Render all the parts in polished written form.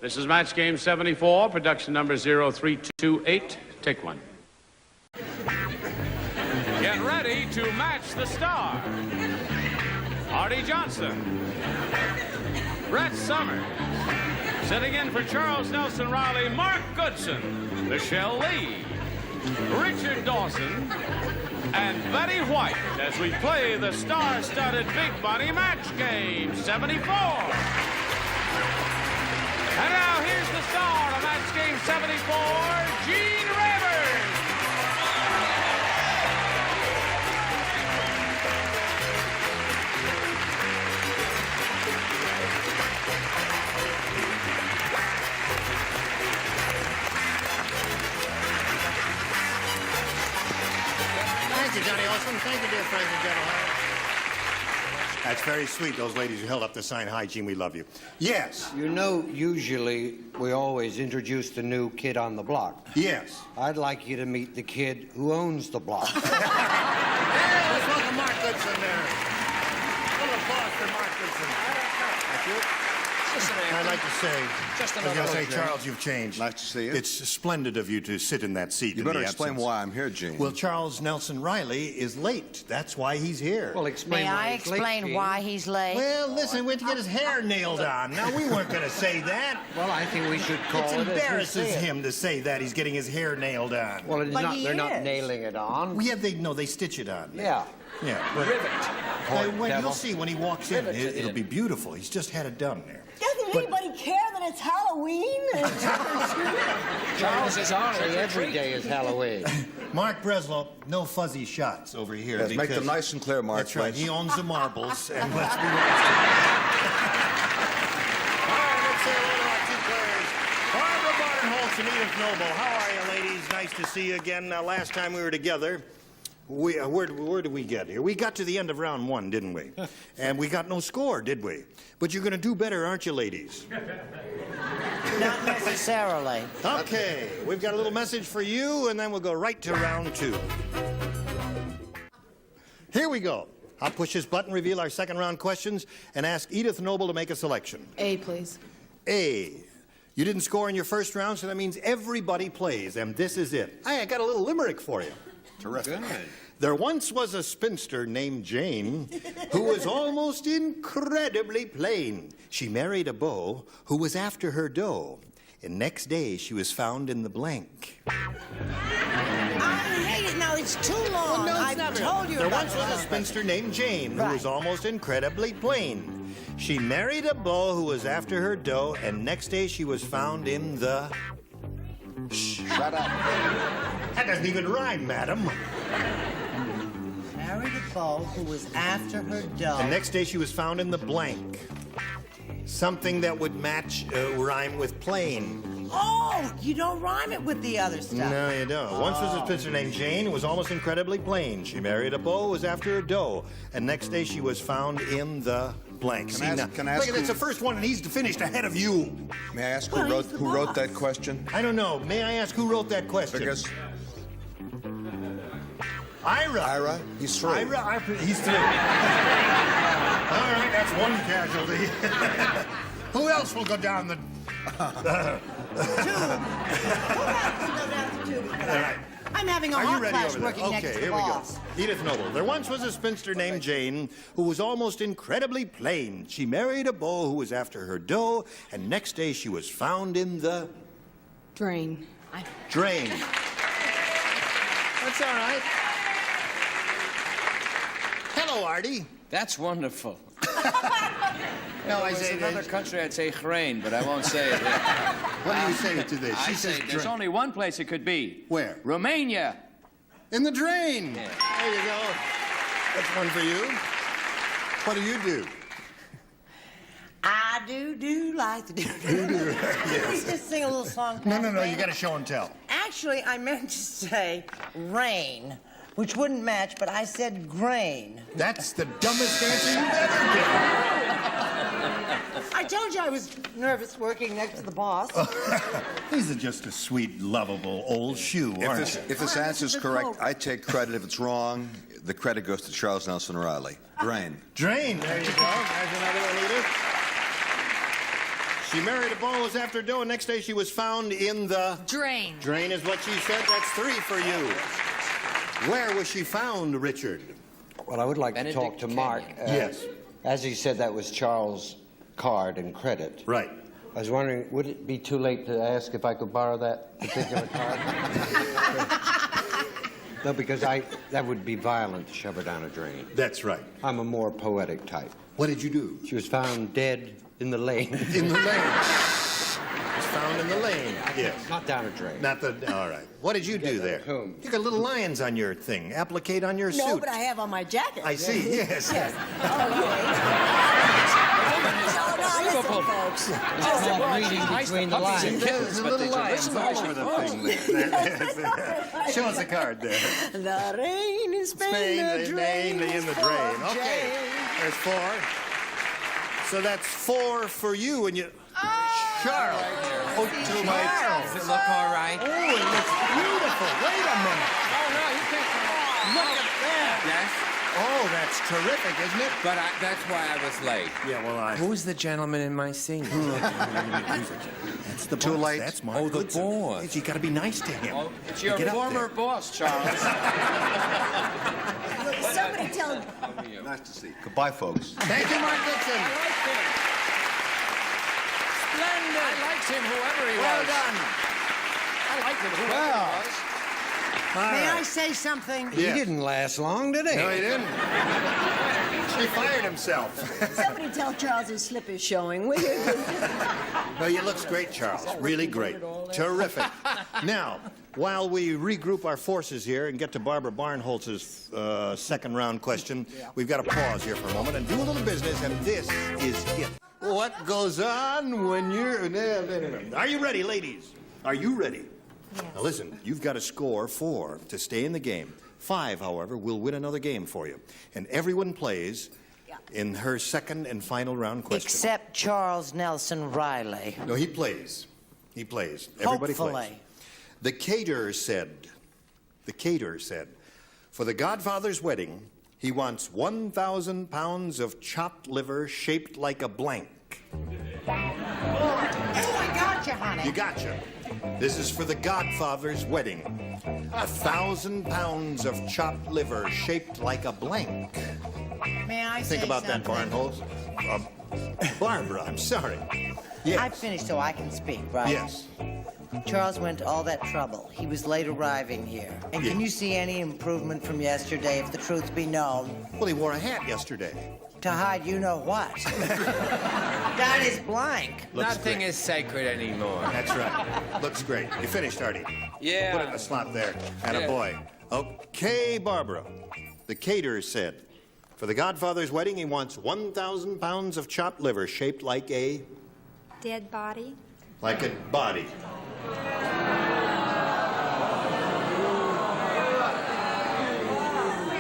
This is match game 74, production number 0328. Take one. Get ready to match the star. Arte Johnson. Brett Summers. Sitting in for Charles Nelson Reilly, Mark Goodson. Michele Lee. Richard Dawson. And Betty White as we play the star-studded big money match game 74. And now here's the star of match game 74, Gene Rivers. Thank you, Johnny Olson. Thank you, dear friends and gentlemen. That's very sweet, those ladies who held up the sign, "Hi, Gene, we love you." Yes. You know, usually we always introduce the new kid on the block. Yes. I'd like you to meet the kid who owns the block. Hey, let's welcome Mark Goodson there. A little applause for Mark Goodson. Thank you. I'd like to say, Charles, you've changed. Nice to see you. It's splendid of you to sit in that seat. You better explain why I'm here, Gene. Well, Charles Nelson Reilly is late. That's why he's here. Well, explain May why I he's late, explain Gene. why he's late? Well, listen, we went to get his hair nailed on. Now, we weren't going to say that. Well, I think we should call It it as we embarrasses see it. him to say that he's getting his hair nailed on. Well, But they're not is. nailing it on. Well, yeah, they stitch it on. Yeah. Yeah. But, Devil. you'll see when he walks in, Rivet it'll be beautiful. He's just had it done there. Doesn't anybody care that it's Halloween? Charles is Artie. Every day is Halloween. Mark Breslow, no fuzzy shots over here. Yes, make them because- nice and clear, Mark. That's right. please. He owns the marbles, and let's be honest. All right, let's say hello to our two players. Barbara Barnholtz and Edith Noble. How are you, ladies? Nice to see you again. Last time we were together, where did we get here? We got to the end of round one, didn't we? And we got no score, did we? But you're going to do better, aren't you, ladies? Not necessarily. Okay, we've got a little message for you, and then we'll go right to round two. Here we go. I'll push this button, reveal our second round questions, and ask Edith Noble to make a selection. A, please. A. You didn't score in your first round, so that means everybody plays, and this is it. Hey, I got a little limerick for you. Terrific. There once was a spinster named Jane who was almost incredibly plain. She married a beau who was after her dough, and next day she was found in the blank. I hate it. Now, it's too long. I've told you There about once was a spinster named Jane who was Right. almost incredibly plain. She married a beau who was after her dough, and next day she was found in the... Shut up. That doesn't even rhyme, madam. Married a beau who was after her dough. The next day she was found in the blank. Something that would match, rhyme with plain. Oh, you don't rhyme it with the other stuff. No, you don't. Once was a spinster named Jane who was almost incredibly plain. She married a beau who was after her dough. And next day she was found in the blank. Can I ask look, who- that's the first one, and he's finished ahead of you. May I ask Well, who he's the wrote boss. that question? I don't know. May I ask who wrote that question? Because Ira. Ira, he's through. Ira, he's through. All right, that's one casualty. Who else will go down the... All right. I'm having a Are you hot ready flash over there? working next Okay, to here the we go. boss. Edith Noble. There once was a spinster named Jane who was almost incredibly plain. She married a beau who was after her dough, and next day she was found in the Drain. drain. That's all right. Hello, Artie. That's wonderful. No, I If it was say another that. country, I'd say grain, but I won't say it. What do you say to this? I She say says there's drain. only one place it could be. Where? Romania. In the drain. Yeah. There you go. That's one for you. What do you do? I do like to do. Let's just sing a little song. No, Pat, you man. got to show and tell. Actually, I meant to say rain, which wouldn't match, but I said grain. That's the dumbest answer you've ever given. I told you I was nervous working next to the boss. He's just a sweet, lovable old shoe, aren't you? If this answer's correct, I take credit. If it's wrong, the credit goes to Charles Nelson Reilly. Drain. Drain. There you go. There's another one, Edith. She married a Bose after dough, and next day she was found in the... Drain. Drain is what she said. That's 3 for you. Where was she found, Richard? Well, I would like to talk to Mark. Yes. As he said, that was Charles' card and credit. Right. I was wondering, would it be too late to ask if I could borrow that particular card? No, because that would be violent to shove her down a drain. That's right. I'm a more poetic type. What did you do? She was found dead in the lane. In the lane. It's found in the lane. Yes. Not down a drain. Not the... All right. What did you do there? Whom? You got little lions on your thing. Applique on your suit. No, but I have on my jacket. I see. Yes. Yes. Listen, folks. It's called reading between the lines. There's little lions all over the thing. Show us a card there. The rain in Spain, the drain in the drain. Okay. There's 4. So that's 4 for you, and you... Charles. Oh, to my... Does it look all right? Oh, it looks beautiful. Wait a minute. Oh, no, you can't. Look at that. Yes, Oh, that's terrific, isn't it? but that's why I was late. Yeah, well, Who's the gentleman in my scene? That's the boss. Too late. That's Mark Oh, the Goodson. boss. Yes, you got to be nice to him. Oh, it's your Get up former there. boss, Charles. Somebody tell him. Nice to see you. Goodbye, folks. Thank you, Mark Goodson. Splendid. I liked him, whoever he Well was. done. I liked him, whoever he was. May I say something? He didn't last long, did he? No, he didn't. He fired himself. Somebody tell Charles his slip is showing, will you? No, you looks great, Charles. Really great. Terrific. Now, while we regroup our forces here and get to Barbara Barnholtz's second round question, we've got to pause here for a moment and do a little business, and this is it. What goes on when you're... Are you ready, ladies? Are you ready? Yes. Now listen, you've got to score 4 to stay in the game. 5, however, will win another game for you. And everyone plays in her second and final round question. Except Charles Nelson Reilly. No, he plays. He plays. Everybody plays. Hopefully. The caterer said, for the Godfather's wedding, he wants 1,000 pounds of chopped liver shaped like a blank. Oh, I got you, honey. You gotcha. This is for the Godfather's wedding. 1,000 pounds of chopped liver shaped like a blank. May I Think say about that, something? Barnholtz. Barbara, I'm sorry. Yes. I finished so I can speak, right? Yes. Charles went to all that trouble. He was late arriving here. And can you see any improvement from yesterday, if the truth be known? Well, he wore a hat yesterday. To hide you know what. That is blank. Looks Nothing great. is sacred anymore. That's right. Looks great. You finished, Artie. Yeah. Put it in the slot there. And a Yeah. boy. Okay, Barbara. The caterer said, for the Godfather's wedding, he wants 1,000 pounds of chopped liver shaped like a... Dead body. Like a body.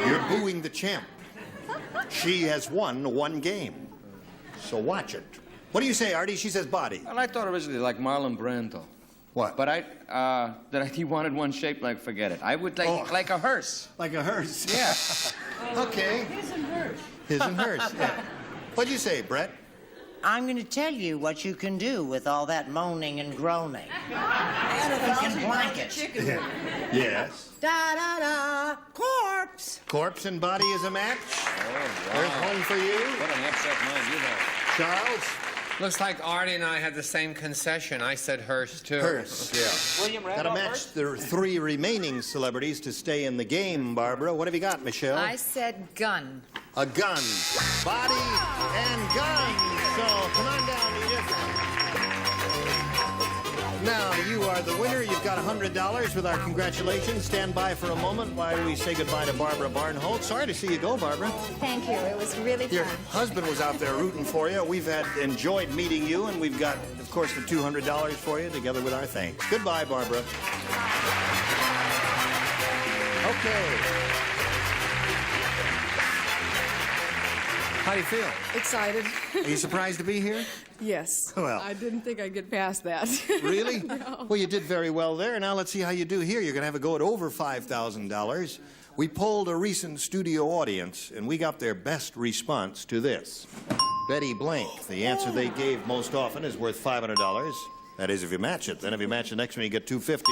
You're booing the champ. She has won 1 game. So watch it. What do you say, Artie? She says body. Well, I thought originally like Marlon Brando. What? But he wanted one shaped like, forget it. I would like a hearse. Like a hearse. Yeah. Okay. His and hers. His and hers, yeah. What'd you say, Brett? I'm going to tell you what you can do with all that moaning and groaning. And blankets. Yes. Da-da-da, corpse. Corpse and body is a match. Oh, There's one for you. What an upset mind you have. Charles? Looks like Artie and I had the same concession. I said hearse, too. Hearse, yeah. William Got to match the 3 remaining celebrities to stay in the game, Barbara. What have you got, Michelle? I said gun. A gun. Body and gun. So come on down, Edith. Now, you are the winner. You've got $100 with our congratulations. Stand by for a moment while we say goodbye to Barbara Barnholtz. Sorry to see you go, Barbara. Thank you. It was really Your fun. husband was out there rooting for you. We've enjoyed meeting you, and we've got, of course, the $200 for you, together with our thanks. Goodbye, Barbara. Okay. How do you feel? Excited. Are you surprised to be here? Yes. Well. I didn't think I'd get past that. Really? No. Well, you did very well there. Now let's see how you do here. You're going to have a go at over $5,000. We polled a recent studio audience, and we got their best response to this. Betty blank. The answer they gave most often is worth $500. That is, if you match it. Then if you match the next one, you get $250.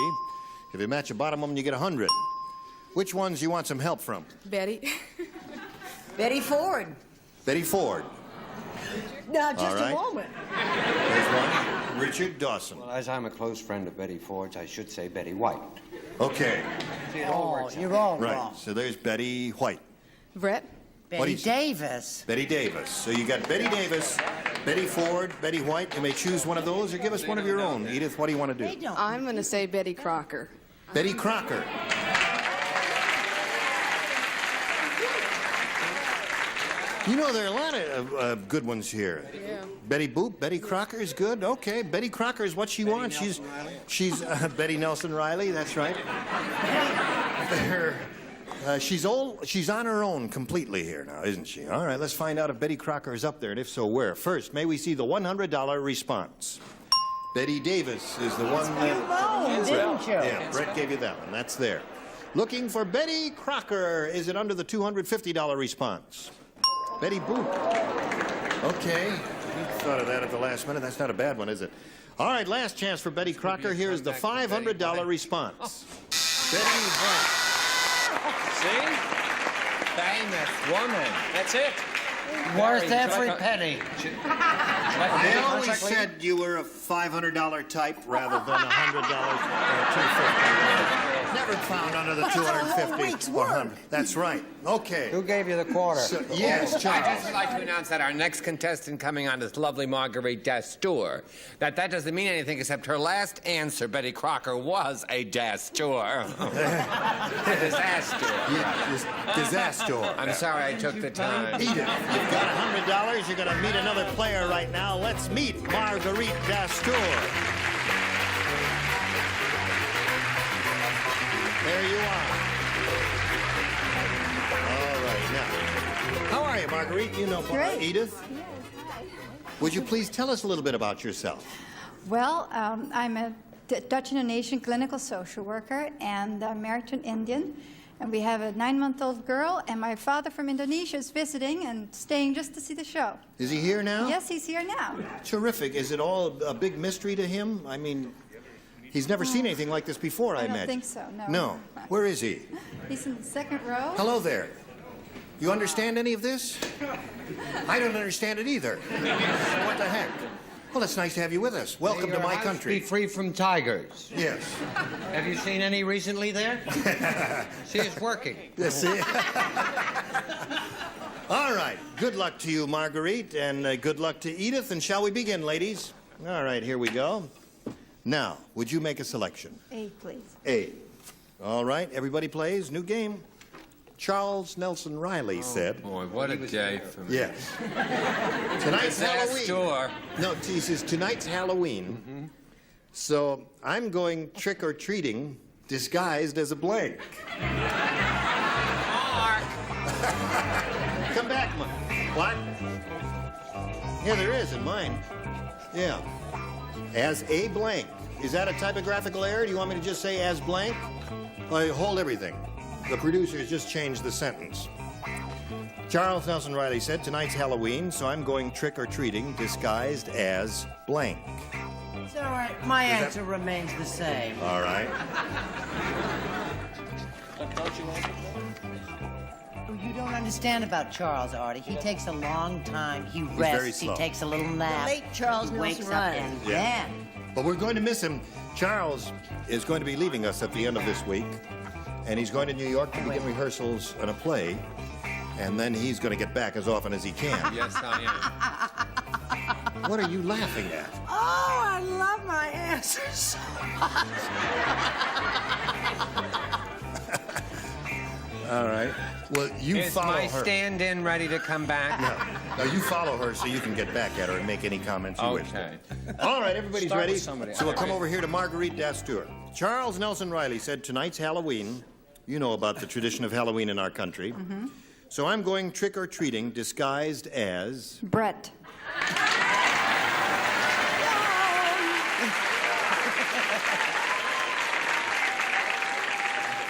If you match the bottom one, you get $100. Which ones you want some help from? Betty. Betty Ford. Betty Ford. Now, just All right. a moment. There's one. Richard Dawson. Well, as I'm a close friend of Betty Ford's, I should say Betty White. Okay. See, it all Oh, works out. you're all Right. wrong. So there's Betty White. Brett. What Betty do you say? Davis. Betty Davis. So you got Betty Davis, Betty Ford, Betty White. You may choose one of those or give us one of your own. Edith, what do you want to They do? don't. I'm going to say Betty Crocker. Betty Crocker. You know, there are a lot of good ones here. Yeah. Betty Boop, Betty Crocker is good. Okay, Betty Crocker is what she wants. She's Betty Nelson Reilly. That's right. She's old. She's on her own completely here now, isn't she? All right, let's find out if Betty Crocker is up there, and if so, where. First, may we see the $100 response? Betty Davis is the one that... Didn't you? Yeah, Brett gave you that one. That's there. Looking for Betty Crocker. Is it under the $250 response? Betty Boop. Okay. You thought of that at the last minute. That's not a bad one, is it? All right, last chance for Betty Crocker. Here is the $500 response. Betty White. See? Famous woman. That's it. Worth Should I every co- penny. Should I They call always contract lady? said you were a $500 type rather than $100 or $250. Never found under the That's a whole 250 week's or work. 100. That's right. Okay. Who gave you the quarter? So, yes, I Charles. just would like to announce that our next contestant coming on is lovely Marguerite Dastur. That doesn't mean anything except her last answer, Betty Crocker, was a Dastur. Disaster. Disaster. I'm sorry I took the time. Edith, you've got $100. You're going to meet another player right now. Let's meet Marguerite Dastur. There you are. All right, now. How are you, Marguerite? You know Great. Edith? Would you please tell us a little bit about yourself? Well, I'm a Dutch Indonesian clinical social worker and married to an Indian. And we have a 9-month-old girl, and my father from Indonesia is visiting and staying just to see the show. Is he here now? Yes, he's here now. Terrific. Is it all a big mystery to him? I mean, he's never seen anything like this before, I I don't imagine. think so, no. No. Where is he? He's in the second row. Hello there. You understand any of this? I don't understand it either. So what the heck? Well, it's nice to have you with us. Welcome to my Be country. free from tigers. Yes. Have you seen any recently there? See, it's working. You see? All right. Good luck to you, Marguerite, and good luck to Edith. And shall we begin, ladies? All right, here we go. Now, would you make a selection? A, please. A. All right, everybody plays. New game. Charles Nelson Reilly said. Boy, what a day for me. Yes. Tonight's Halloween. Dastur. No, he says tonight's Halloween. So I'm going trick-or-treating disguised as a blank. Mark. Come back, what? Yeah, there is in mine. Yeah. As a blank. Is that a typographical error? Do you want me to just say as blank? Well, hold everything. The producers just changed the sentence. Charles Nelson Reilly said, tonight's Halloween, so I'm going trick-or-treating disguised as blank. It's all right. My answer remains the same. All right. Oh, you don't understand about Charles, Arte. He takes a long time. He very rests. He slow. takes a little nap. late Charles he wakes Nelson up Reilly. and Yeah. then But we're going to miss him. Charles is going to be leaving us at the end of this week, and he's going to New York to begin rehearsals on a play, and then he's going to get back as often as he can. Yes, I am. What are you laughing at? Oh, I love my answers. All right. Well, you Is follow my her. stand-in ready to come back? No, you follow her so you can get back at her and make any comments you wish. Okay. All right, everybody's Start ready. with somebody. So we'll come over here to Marguerite Dastur. Charles Nelson Reilly said tonight's Halloween. You know about the tradition of Halloween in our country. So I'm going trick-or-treating disguised as... Brett.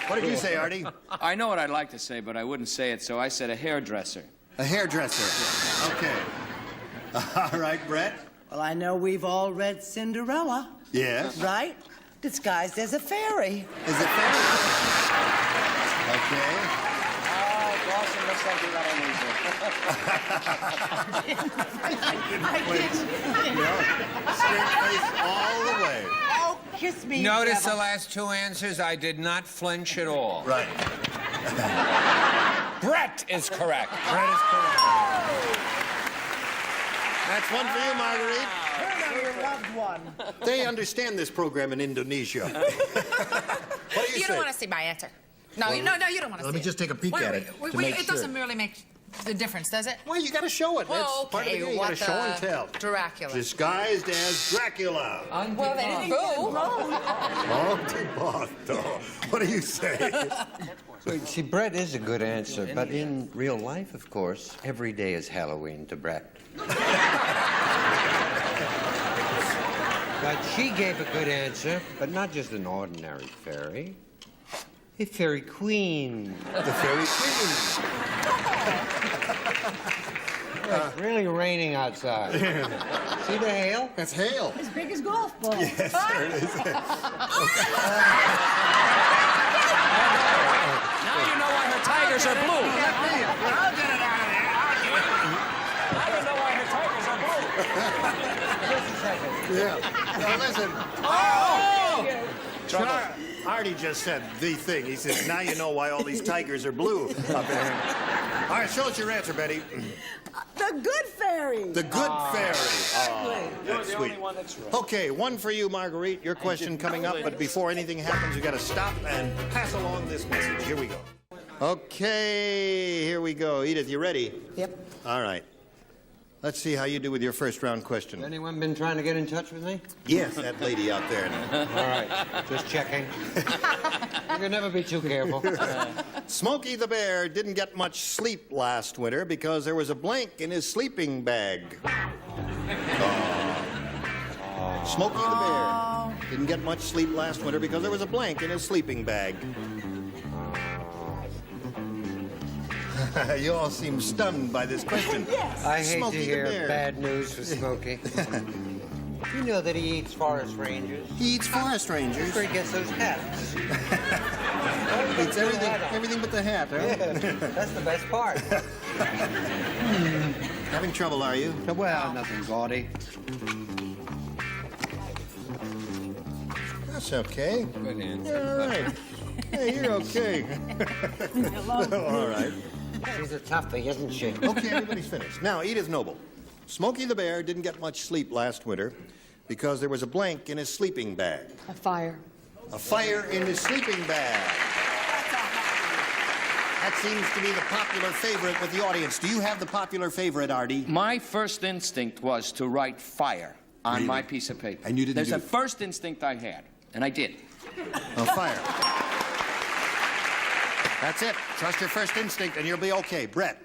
What did you say, Artie? I know what I'd like to say, but I wouldn't say it, so I said a hairdresser. A hairdresser. Okay. All right, Brett. Well, I know we've all read Cinderella, Yes. right? Disguised as a fairy. Is it fair? Okay. Dawson looks like you got Straight face all the way. Oh, kiss me, Notice the devil. last two answers. I did not flinch at all. Right. Brett is correct. Brett is correct. That's one for you, Marguerite. Your loved one. They understand this program in Indonesia. What do you You say? don't want to see my answer. No, you don't want to see Let me it. just take a peek at it to make It sure. doesn't really make the difference, does it? Well, you got to show it. That's Well, part of the okay, game. You got to what show and tell. Dracula. Disguised as Dracula. Well, they didn't go. What do you say? So, see, Brett is a good answer, but in real life, of course, every day is Halloween to Brett. But she gave a good answer, but not just an ordinary fairy. A fairy queen. The Fairy Queen. It's really raining outside. See the hail? That's hail. As big as golf balls. Yes, sir, it is. Now you know why her tigers are blue. I'll get it out of there. Now you know why her tigers are blue. Yeah. Now listen. Artie just said the thing. He says, now you know why all these tigers are blue up there. All right, show us your answer, Betty. The good fairy. The good fairy. Exactly. That's sweet. Okay, one for you, Marguerite. Your question coming up, but before anything happens, we got to stop and pass along this message. Here we go. Okay, here we go. Edith, you ready? Yep. All right. Let's see how you do with your first round question. Anyone been trying to get in touch with me? Yes, that lady out there. All right, just checking. You can never be too careful. Smokey the Bear didn't get much sleep last winter because there was a blank in his sleeping bag. Smokey the Bear didn't get much sleep last winter because there was a blank in his sleeping bag. You all seem stunned by this question. Yes. I hate Smokey to the hear Bear. bad news for Smokey. You know that he eats forest rangers. He eats forest rangers. That's where he gets those hats. Eats everything but the hat, huh? Yeah, that's the best part. Having trouble, are you? Well, nothing gaudy. That's okay. Good answer. You're all right. Hey, you're okay. All right. She's a toughie, isn't she? Okay, everybody's finished. Now, Edith Noble. Smokey the Bear didn't get much sleep last winter because there was a blank in his sleeping bag. A fire. A fire in his sleeping bag. That seems to be the popular favorite with the audience. Do you have the popular favorite, Artie? My first instinct was to write fire on Really? my piece of paper. And you didn't There's do a it? first instinct I had, and I did. A fire. That's it. Trust your first instinct and you'll be okay. Brett.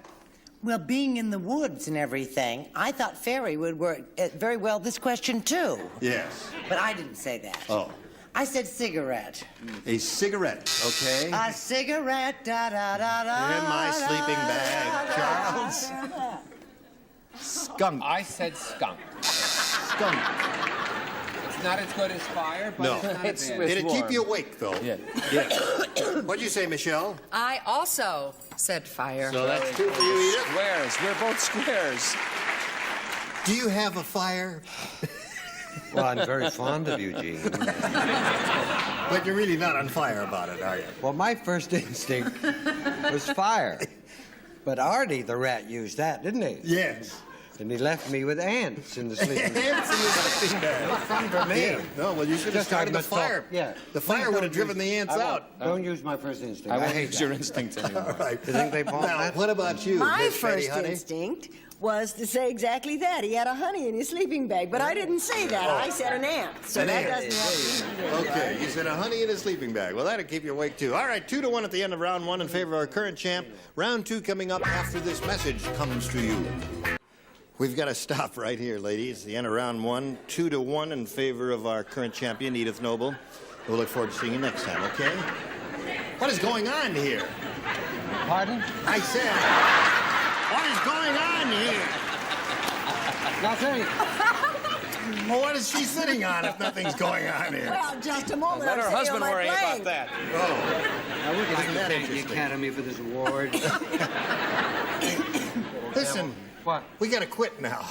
Well, being in the woods and everything, I thought fairy would work very well this question, too. Yes. But I didn't say that. Oh. I said cigarette. A cigarette, okay? A cigarette, da-da-da-da. In my sleeping bag, Charles. Skunk. I said skunk. Skunk. It's not as good as fire, but No. it's not It's- bad. Did it keep you awake, though? Yeah. Yes. What'd you say, Michelle? I also said fire. So that's two for you, Edith. Squares. We're both squares. Do you have a fire? Well, I'm very fond of you, Gene. But you're really not on fire about it, are you? Well, my first instinct was fire. But Artie, the rat, used that, didn't he? Yes. And he left me with ants in the sleeping bag. Ants in the sleeping bag. No fun for me. Yeah. No, well, you should have Just started the like my fire. talk. Yeah. The fire would have driven the ants I won't. out. Don't use my first instinct. I won't hate use that. your instinct anymore. All right. You think they bought Now, that? what about you, My Miss Betty, first honey? instinct was to say exactly that. He had a honey in his sleeping bag, but I didn't say that. I said an ant. So An that ant. doesn't help you. Okay, you said a honey in a sleeping bag. Well, that'll keep you awake, too. All right, 2-1 at the end of round one in favor of our current champ. Round two coming up after this message comes to you. We've got to stop right here, ladies. The end of round one, 2-1 in favor of our current champion, Edith Noble. We'll look forward to seeing you next time, okay? What is going on here? Pardon? I said, what is going on here? Nothing. Well, what is she sitting on if nothing's going on here? Well, just a moment. Let I'm her sitting husband on my worry plank. about that. I would like to that thank the interesting? Academy for this award. Listen, What? we got to quit now.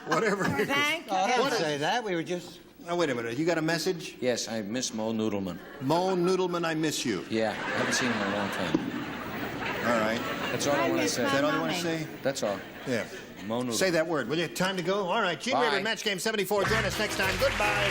Whatever it is. Thank Oh, don't say that. We were just... Now, wait a minute. You got a message? Yes, I miss Mo Noodleman. Mo Noodleman, I miss you. Yeah, I haven't seen him in a long time. All right. That's all I want to say. Is that all you want to say? That's all. Yeah. Mo Noodleman. Say that word, will you? Time to go? All right. Gene Bye. Rayburn, Match Game 74. Join us next time. Goodbye.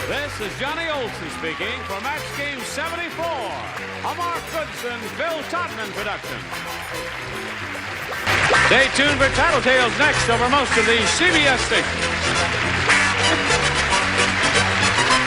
This is Johnny Olson speaking for Match Game 74, a Mark Goodson, Bill Todman production. Stay tuned for Tattletales next over most of these CBS stations.